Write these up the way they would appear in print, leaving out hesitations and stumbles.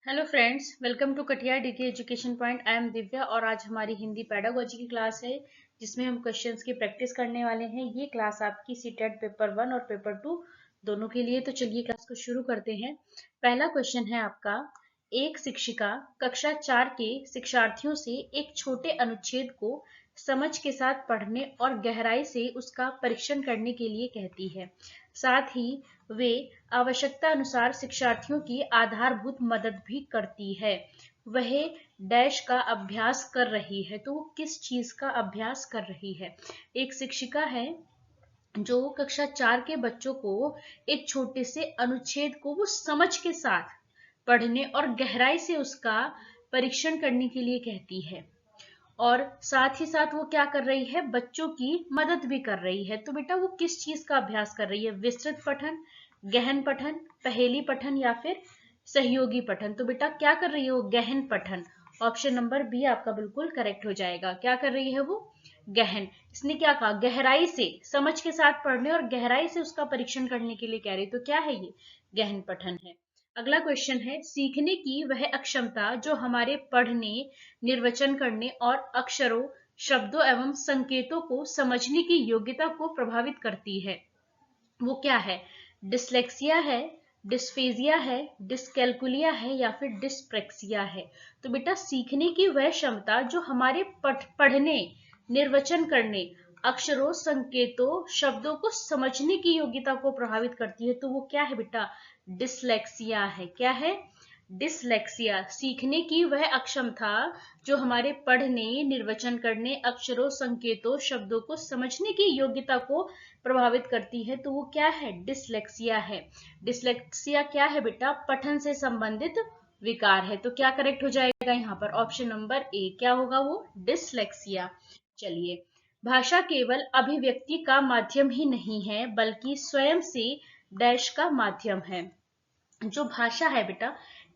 Hello friends, welcome to Katiya DK education point. I am Divya और आज हमारी हिंदी पेडागोजी की क्लास है जिसमें हम क्वेश्चंस की प्रैक्टिस करने वाले हैं। ये क्लास आपकी सीटेट पेपर 1 और पेपर 2 दोनों के लिए। तो चलिए क्लास को शुरू करते हैं। पहला क्वेश्चन है आपका, एक शिक्षिका कक्षा 4 के शिक्षार्थियों से एक छोटे अनुच्छेद को समझ के साथ पढ़ने और गहराई से उसका परीक्षण करने के लिए कहती है। साथ ही वे आवश्यकता अनुसार शिक्षार्थियों की आधारभूत मदद भी करती है। वह डैश का अभ्यास कर रही है। तो वो किस चीज का अभ्यास कर रही है? एक शिक्षिका है जो कक्षा 4 के बच्चों को एक छोटे से अनुच्छेद को वो समझ के साथ पढ़ने और गहराई से उसका परीक्षण करने के लिए कहती है। और साथ ही साथ वो क्या कर रही है? बच्चों की मदद भी कर रही है। तो बेटा वो किस चीज का अभ्यास कर रही है? विस्तृत पठन, गहन पठन, पहेली पठन या फिर सहयोगी पठन? तो बेटा क्या कर रही है वो? गहन पठन। ऑप्शन नंबर बी आपका बिल्कुल करेक्ट हो जाएगा। क्या कर रही है वो? गहन। इसने क्या कहा? गहराई से, समझ के साथ पढ़ने और गहराई से उसका परीक्षण करने के लिए कह रही। तो क्या है ये? गहन पठन है। अगला क्वेश्चन है, सीखने की वह अक्षमता जो हमारे पढ़ने, निर्वचन करने और अक्षरों, शब्दों एवं संकेतों को समझने की योग्यता को प्रभावित करती है, वो क्या है? डिसलेक्सिया है, डिस्फेजिया है, डिसकैलकुलिया है या फिर डिस्प्रेक्सिया है? तो बेटा सीखने की वह क्षमता जो हमारे पढ़ने, निर्वचन करने, अक्षरों, संकेतों, शब्दों को समझने की योग्यता को प्रभावित करती है, तो वो क्या है बेटा? डिसलेक्सिया है। क्या है? डिसलेक्सिया। सीखने की वह अक्षमता जो हमारे पढ़ने, निर्वचन करने, अक्षरों, संकेतों, शब्दों को समझने की योग्यता को प्रभावित करती है, तो वो क्या है? डिसलेक्सिया है। डिसलेक्सिया क्या है बेटा? पठन से संबंधित विकार है। तो क्या करेक्ट हो जाएगा यहाँ पर? Option number A. क्या होगा वो? डिसलेक्सिया। चलिए, भाषा केवल अभिव्यक्ति का माध्यम ही नहीं है बल्कि स्वयं से डैश का माध्यम है। जो भाषा है बेटा,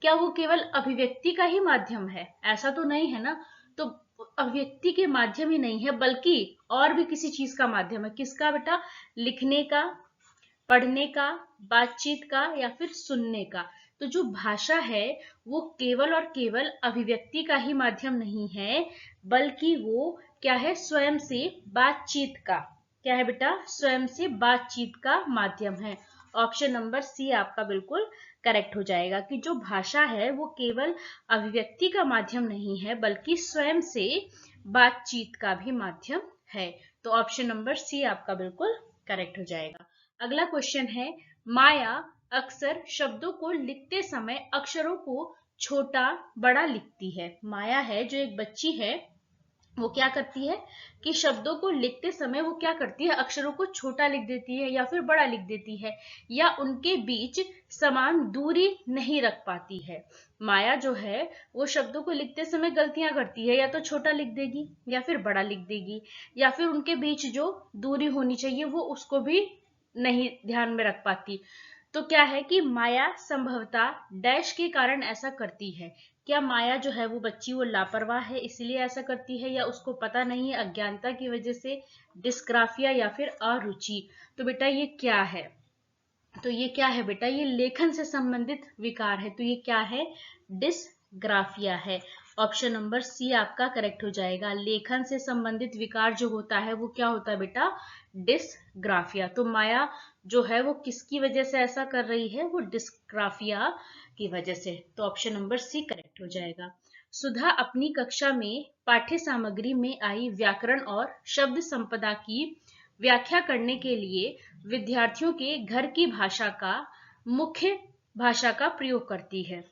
क्या वो केवल अभिव्यक्ति का ही माध्यम है? ऐसा तो नहीं है ना। तो अभिव्यक्ति के माध्यम ही नहीं है बल्कि और भी किसी चीज का माध्यम है। किसका बेटा? लिखने का, पढ़ने का, बातचीत का या फिर सुनने का? तो जो भाषा है वो केवल और केवल अभिव्यक्ति का ही माध्यम नहीं है बल्कि वो क्या है? स्वयं से बातचीत का। क्या है बेटा? स्वयं से बातचीत का माध्यम है। ऑप्शन नंबर सी आपका बिल्कुल करेक्ट हो जाएगा कि जो भाषा है वो केवल अभिव्यक्ति का माध्यम नहीं है बल्कि स्वयं से बातचीत का भी माध्यम है। तो ऑप्शन नंबर सी आपका बिल्कुल करेक्ट हो जाएगा। अगला क्वेश्चन है, माया अक्सर शब्दों को लिखते समय अक्षरों को छोटा बड़ा लिखती है। माया है जो एक बच्ची है, वो क्या करती है कि शब्दों को लिखते समय वो क्या करती है? अक्षरों को छोटा लिख देती है या फिर बड़ा लिख देती है, या उनके बीच समान दूरी नहीं रख पाती है। माया जो है वो शब्दों को लिखते समय गलतियां करती है, या तो छोटा लिख देगी या फिर बड़ा लिख देगी, या फिर उनके बीच जो दूरी होनी चाहिए वो उसको भी नहीं ध्यान में रख पाती। तो क्या है कि माया संभवतः डैश के कारण ऐसा करती है। क्या माया जो है वो बच्ची वो लापरवाह है इसलिए ऐसा करती है, या उसको पता नहीं है अज्ञानता की वजह से, डिस्ग्राफिया या फिर अरुचि? तो बेटा ये क्या है? तो ये क्या है बेटा? ये लेखन से संबंधित विकार है। तो ये क्या है? डिस्ग्राफिया है। ऑप्शन नंबर सी आपका करेक्ट हो जाएगा। लेखन से संबंधित विकार जो होता है वो क्या होता है बेटा? डिस्ग्राफिया। तो माया जो है वो किसकी वजह से ऐसा कर रही है? वो डिस्ग्राफिया की वजह से। तो ऑप्शन नंबर सी करेक्ट हो जाएगा। सुधा अपनी कक्षा में पाठ्य सामग्री में आई व्याकरण और शब्द संपदा की व्याख्या करने के लिए विद्यार्थियों के घर की भाषा का मुख्य भाषा का प्रयोग करती है।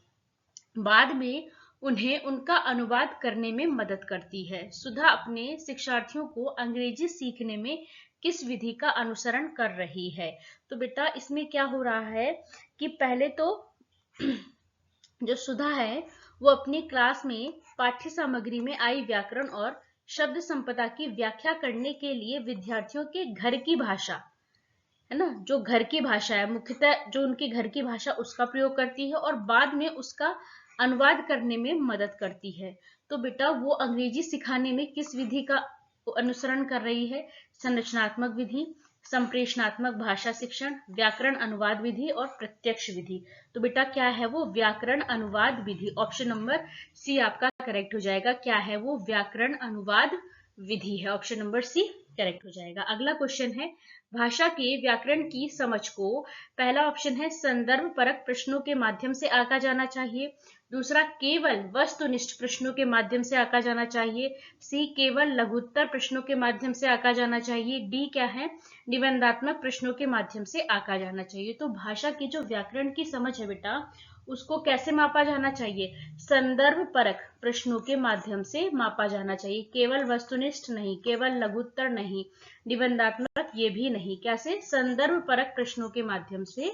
बाद में उन्हें उनका अनुवाद करने में मदद करती है। सुधा अपने शिक्षार्थियों को अंग्रेजी सीखने में किस विधि का अनुसरण कर रही है? तो बेटा इसमें क्या हो रहा है कि पहले तो जो सुधा है वो अपनी क्लास में पाठ्य सामग्री में आई व्याकरण और शब्द संपदा की व्याख्या करने के लिए विद्यार्थियों के घर की भाषा, है ना, जो घर की भाषा है, मुख्यतः जो उनके घर की भाषा उसका प्रयोग करती है और बाद में उसका अनुवाद करने में मदद करती है। तो बेटा वो अंग्रेजी सिखाने में किस विधि का अनुसरण कर रही है? संरचनात्मक विधि, संप्रेषणात्मक भाषा शिक्षण, व्याकरण अनुवाद विधि और प्रत्यक्ष विधि। तो बेटा क्या है वो व्याकरण अनुवाद विधि। ऑप्शन नंबर सी आपका करेक्ट हो जाएगा। क्या है वो व्याकरण अनुवाद विधि है। ऑप्शन नंबर सी करेक्ट हो जाएगा। अगला क्वेश्चन है भाषा के व्याकरण की समझ को, पहला ऑप्शन है संदर्भ परक प्रश्नों के माध्यम से आंका जाना चाहिए, दूसरा केवल वस्तुनिष्ठ प्रश्नों के माध्यम से आंका जाना चाहिए, सी केवल लघुत्तर प्रश्नों के माध्यम से आंका जाना चाहिए, डी क्या है निबंधात्मक प्रश्नों के माध्यम से आंका जाना चाहिए। तो भाषा की जो व्याकरण की समझ है बेटा उसको कैसे मापा जाना चाहिए, संदर्भ परक प्रश्नों के माध्यम से मापा जाना चाहिए, केवल वस्तुनिष्ठ नहीं, केवल लघुत्तर नहीं, निबंधात्मक ये भी नहीं, कैसे संदर्भ परक प्रश्नों के माध्यम से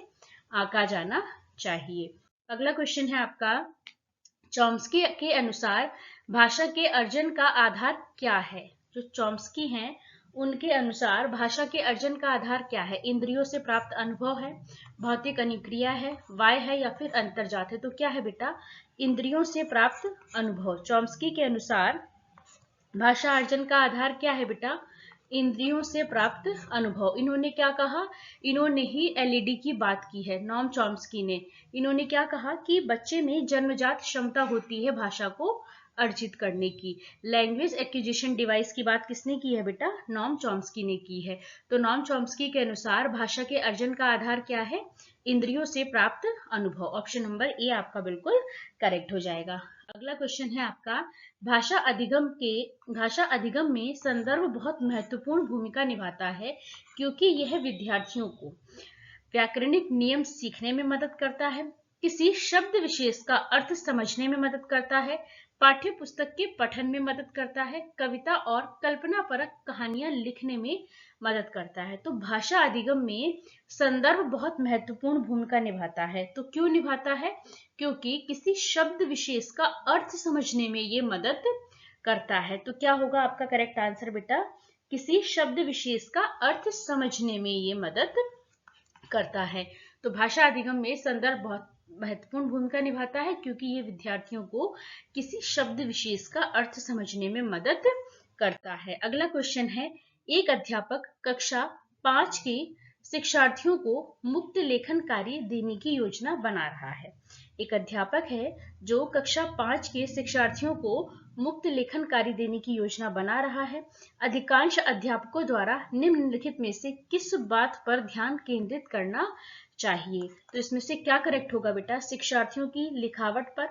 आंका जाना चाहिए। अगला क्वेश्चन है आपका चॉम्स्की के अनुसार भाषा के अर्जन का आधार क्या है। जो चॉम्स्की हैं उनके अनुसार भाषा के अर्जन का आधार क्या है, इंद्रियों से प्राप्त अनुभव है, भौतिक अनुक्रिया है, वाय है या फिर अंतर्जात है। तो क्या है बेटा इंद्रियों से प्राप्त अनुभव। चॉम्स्की के अनुसार भाषा अर्जन का आधार क्या है बेटा, इंद्रियों से प्राप्त अनुभव। इन्होंने क्या कहा, इन्होंने ही एलईडी की बात की है, नॉम चॉम्स्की ने। इन्होंने क्या कहा कि बच्चे में जन्मजात क्षमता होती है भाषा को अर्जित करने की। लैंग्वेज एक्विजिशन डिवाइस की बात किसने की है बेटा, नॉम चॉम्स्की ने की है। तो नॉम चॉम्स्की के अनुसार भाषा के अर्जन का आधार क्या है, इंद्रियों से प्राप्त अनुभव। ऑप्शन नंबर ए आपका बिल्कुल करेक्ट हो जाएगा। अगला क्वेश्चन है आपका भाषा अधिगम में संदर्भ बहुत महत्वपूर्ण भूमिका निभाता है क्योंकि यह विद्यार्थियों को व्याकरणिक नियम सीखने में मदद करता है, किसी शब्द विशेष का अर्थ समझने में मदद करता है, पाठ्य पुस्तक के पठन में मदद करता है, कविता और कल्पना परक कहानियां लिखने में मदद करता है। तो भाषा अधिगम में संदर्भ बहुत महत्वपूर्ण भूमिका निभाता है। तो क्यों निभाता है, क्योंकि किसी शब्द विशेष का अर्थ समझने में ये मदद करता है। तो क्या होगा आपका करेक्ट आंसर बेटा, किसी शब्द विशेष का अर्थ समझने में ये मदद करता है। तो भाषा अधिगम में संदर्भ बहुत महत्वपूर्ण भूमिका निभाता है क्योंकि ये विद्यार्थियों को किसी शब्द विशेष का अर्थ समझने में मदद करता है। अगला क्वेश्चन है एक अध्यापक कक्षा 5 के शिक्षार्थियों को मुक्त लेखन कार्य देने की योजना बना रहा है। एक अध्यापक है जो कक्षा 5 के शिक्षार्थियों को मुक्त लेखन कार्य देने की योजना बना रहा है। अधिकांश अध्यापकों द्वारा निम्नलिखित में से किस बात पर ध्यान केंद्रित करना चाहिए। तो इसमें से क्या करेक्ट होगा बेटा, शिक्षार्थियों की लिखावट पर,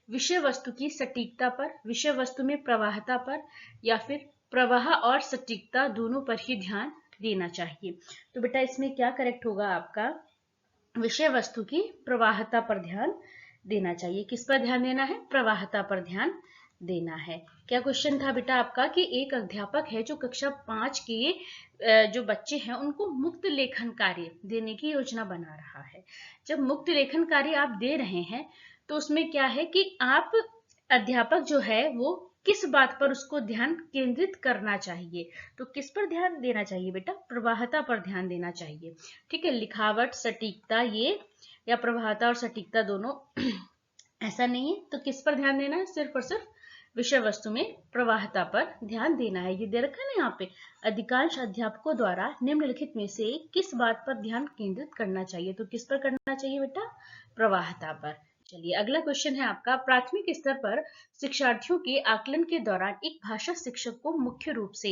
विषय वस्तु की सटीकता पर, विषय वस्तु में प्रवाहता पर, या फिर प्रवाह और सटीकता दोनों पर ही ध्यान देना चाहिए। तो बेटा इसमें क्या करेक्ट होगा आपका, विषय वस्तु की प्रवाहता पर ध्यान देना चाहिए। किस पर ध्यान देना है, प्रवाहता पर ध्यान देना है। क्या क्वेश्चन था बेटा आपका कि एक अध्यापक है जो कक्षा 5 के जो बच्चे हैं उनको मुक्त लेखन कार्य देने की योजना बना रहा है। जब मुक्त लेखन कार्य आप दे रहे हैं तो उसमें क्या है कि आप अध्यापक जो है वो किस बात पर उसको ध्यान केंद्रित करना चाहिए। तो किस पर ध्यान देना चाहिए बेटा, प्रवाहता पर ध्यान देना चाहिए। ठीक है, लिखावट सटीकता ये या प्रवाहता और सटीकता दोनों ऐसा नहीं है। तो किस पर ध्यान देना है, सिर्फ और सिर्फ विषय वस्तु में प्रवाहता पर ध्यान देना है। ये दे रखा है ना यहाँ पे, अधिकांश अध्यापकों द्वारा निम्नलिखित में से किस बात पर ध्यान केंद्रित करना चाहिए। तो किस पर करना चाहिए बेटा, प्रवाहता पर। चलिए अगला क्वेश्चन है आपका प्राथमिक स्तर पर शिक्षार्थियों के आकलन के दौरान एक भाषा शिक्षक को मुख्य रूप से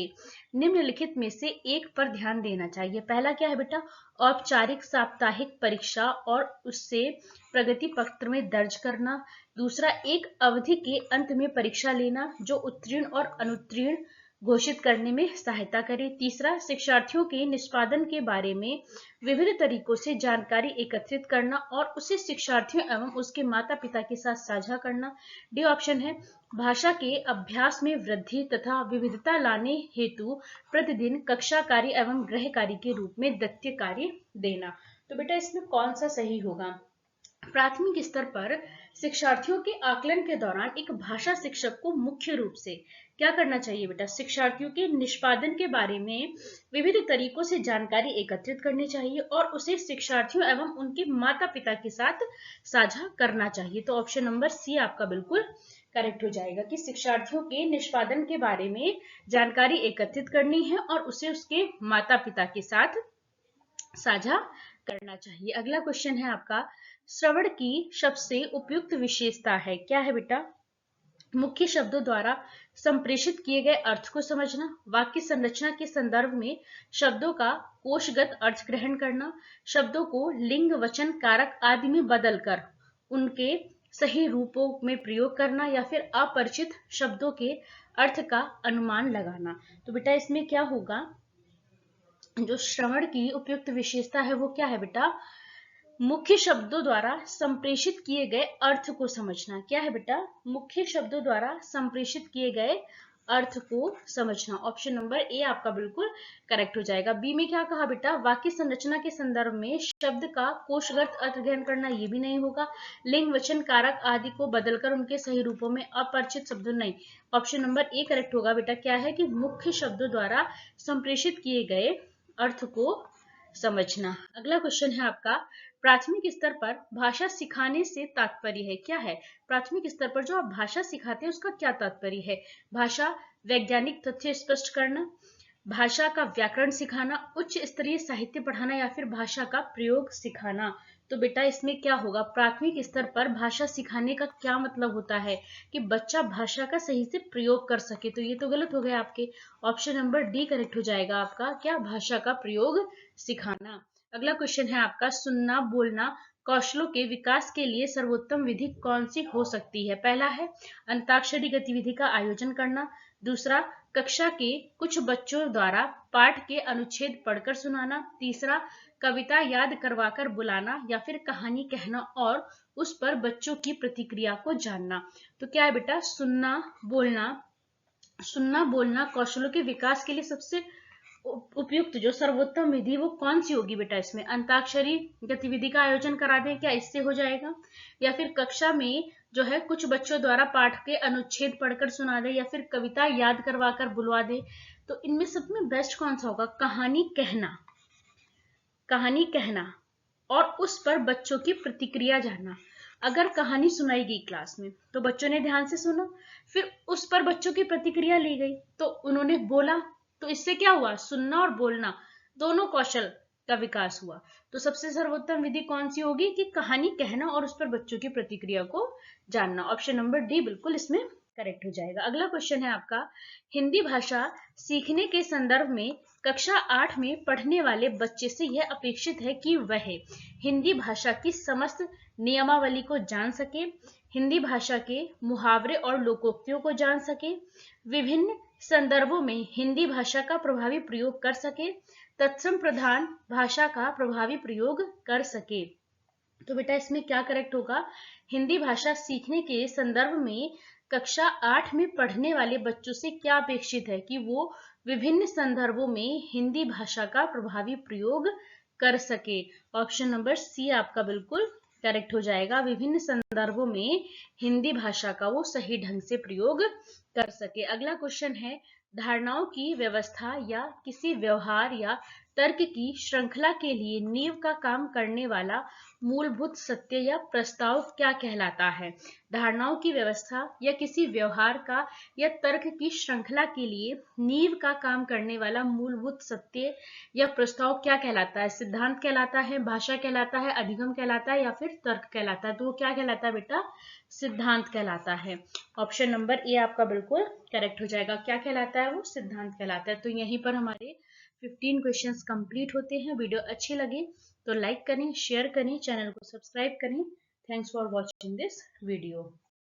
निम्नलिखित में से एक पर ध्यान देना चाहिए। पहला क्या है बेटा, औपचारिक साप्ताहिक परीक्षा और उससे प्रगति पत्र में दर्ज करना। दूसरा, एक अवधि के अंत में परीक्षा लेना जो उत्तीर्ण और अनुत्तीर्ण घोषित करने में सहायता करे। तीसरा, शिक्षार्थियों के निष्पादन के बारे में विभिन्न तरीकों से जानकारी एकत्रित करना और उसे शिक्षार्थियों एवं उसके माता पिता के साथ साझा करना। डी ऑप्शन है, भाषा के अभ्यास में वृद्धि तथा विविधता लाने हेतु प्रतिदिन कक्षा कार्य एवं गृह कार्य के रूप में दत्तीय कार्य देना। तो बेटा इसमें कौन सा सही होगा, प्राथमिक स्तर पर शिक्षार्थियों के आकलन के दौरान एक भाषा शिक्षक को मुख्य रूप से क्या करना चाहिए बेटा, शिक्षार्थियों के निष्पादन के बारे में विविध तरीकों से जानकारी एकत्रित करनी चाहिए और उसे शिक्षार्थियों एवं उनके माता पिता के साथ साझा करना चाहिए। तो ऑप्शन नंबर सी आपका बिल्कुल करेक्ट हो जाएगा कि शिक्षार्थियों के निष्पादन के बारे में जानकारी एकत्रित करनी है और उसे उसके माता पिता के साथ साझा करना चाहिए। अगला क्वेश्चन है आपका, श्रवण की सबसे उपयुक्त विशेषता है, क्या है बेटा? मुख्य शब्दों द्वारा संप्रेषित किए गए अर्थ को समझना, वाक्य संरचना के संदर्भ में शब्दों का कोशगत अर्थ ग्रहण करना, शब्दों को लिंग वचन कारक आदि में बदलकर उनके सही रूपों में प्रयोग करना, या फिर अपरिचित शब्दों के अर्थ का अनुमान लगाना। तो बेटा इसमें क्या होगा, जो श्रवण की उपयुक्त विशेषता है वो क्या है बेटा? मुख्य शब्दों द्वारा संप्रेषित किए गए अर्थ को समझना। क्या है बेटा? मुख्य शब्दों द्वारा संप्रेषित किए गए अर्थ को समझना। ऑप्शन नंबर ए आपका बिल्कुल करेक्ट हो जाएगा। बी में क्या कहा बेटा? वाक्य संरचना के संदर्भ में शब्द का कोशगत अर्थ ग्रहण करना, ये भी नहीं होगा। लिंग वचन कारक आदि को बदलकर उनके सही रूपों में अपरिचित शब्दों, नहीं। ऑप्शन नंबर ए करेक्ट होगा बेटा। क्या है कि मुख्य शब्दों द्वारा संप्रेषित किए गए अर्थ को समझना। अगला क्वेश्चन है आपका, प्राथमिक स्तर पर भाषा सिखाने से तात्पर्य है, क्या है? प्राथमिक स्तर पर जो आप भाषा सिखाते हैं उसका क्या तात्पर्य है? भाषा वैज्ञानिक तथ्य स्पष्ट करना, भाषा का व्याकरण सिखाना, उच्च स्तरीय साहित्य पढ़ाना, या फिर भाषा का प्रयोग सिखाना। तो बेटा इसमें क्या होगा, प्राथमिक स्तर पर भाषा सिखाने का क्या मतलब होता है कि बच्चा भाषा का सही से प्रयोग कर सके। तो ये तो गलत हो गया आपके। ऑप्शन नंबर डी करेक्ट हो जाएगा आपका, क्या? भाषा का प्रयोग सिखाना। अगला क्वेश्चन है आपका, सुनना बोलना कौशलों के विकास के लिए सर्वोत्तम विधि कौन सी हो सकती है? पहला है अंताक्षरी गतिविधि का आयोजन करना, दूसरा कक्षा के कुछ बच्चों द्वारा पाठ के अनुच्छेद पढ़कर सुनाना, तीसरा कविता याद करवाकर बुलाना, या फिर कहानी कहना और उस पर बच्चों की प्रतिक्रिया को जानना। तो क्या है बेटा? सुनना बोलना कौशलों के विकास के लिए सबसे उपयुक्त जो सर्वोत्तम विधि वो कौन सी होगी बेटा? इसमें अंताक्षरी गतिविधि का आयोजन करा दें, क्या इससे हो जाएगा? या फिर कक्षा में जो है कुछ बच्चों द्वारा पाठ के अनुच्छेद पढ़कर सुना दे, या फिर कविता याद करवा कर बुलवा दे। तो इनमें सब में बेस्ट कौन सा होगा? कहानी कहना और उस पर बच्चों की प्रतिक्रिया जानना। अगर कहानी सुनाई गई क्लास में तो बच्चों ने ध्यान से सुना, फिर उस पर बच्चों की प्रतिक्रिया ली गई तो उन्होंने बोला, तो इससे क्या हुआ? सुनना और बोलना दोनों कौशल का विकास हुआ। तो सबसे सर्वोत्तम विधि कौन सी होगी कि कहानी कहना और उस पर बच्चों की प्रतिक्रिया को जानना। ऑप्शन नंबर डी बिल्कुल इसमें करेक्ट हो जाएगा। अगला क्वेश्चन है आपका, हिंदी भाषा सीखने के संदर्भ में कक्षा 8 में पढ़ने वाले बच्चे से यह अपेक्षित है कि वह हिंदी भाषा की समस्त नियमावली को जान सके, हिंदी भाषा के मुहावरे और लोकोक्तियों को जान सके, विभिन्न संदर्भों में हिंदी भाषा का प्रभावी प्रयोग कर सके, तत्सम प्रधान भाषा का प्रभावी प्रयोग कर सके। तो बेटा इसमें क्या करेक्ट होगा? हिंदी भाषा सीखने के संदर्भ में कक्षा 8 में पढ़ने वाले बच्चों से क्या अपेक्षित है कि वो विभिन्न संदर्भों में हिंदी भाषा का प्रभावी प्रयोग कर सके। ऑप्शन नंबर सी आपका बिल्कुल करेक्ट हो जाएगा। विभिन्न संदर्भों में हिंदी भाषा का वो सही ढंग से प्रयोग कर सके। अगला क्वेश्चन है, धारणाओं की व्यवस्था या किसी व्यवहार या तर्क की श्रृंखला के लिए नींव का काम करने वाला मूलभूत सत्य या प्रस्ताव क्या कहलाता है? धारणाओं की व्यवस्था या किसी व्यवहार का या तर्क की श्रृंखला के लिए नींव का काम करने वाला मूलभूत सत्य या प्रस्ताव क्या कहलाता है? सिद्धांत कहलाता है, भाषा कहलाता है, अधिगम कहलाता है, या फिर तर्क कहलाता है? तो वो क्या कहलाता है बेटा? सिद्धांत कहलाता है। ऑप्शन नंबर ए आपका बिल्कुल करेक्ट हो जाएगा। क्या कहलाता है वो? सिद्धांत कहलाता है। तो यहीं पर हमारे 15 क्वेश्चंस कंप्लीट होते हैं। वीडियो अच्छी लगे तो लाइक करें, शेयर करें, चैनल को सब्सक्राइब करें। Thanks for watching this video.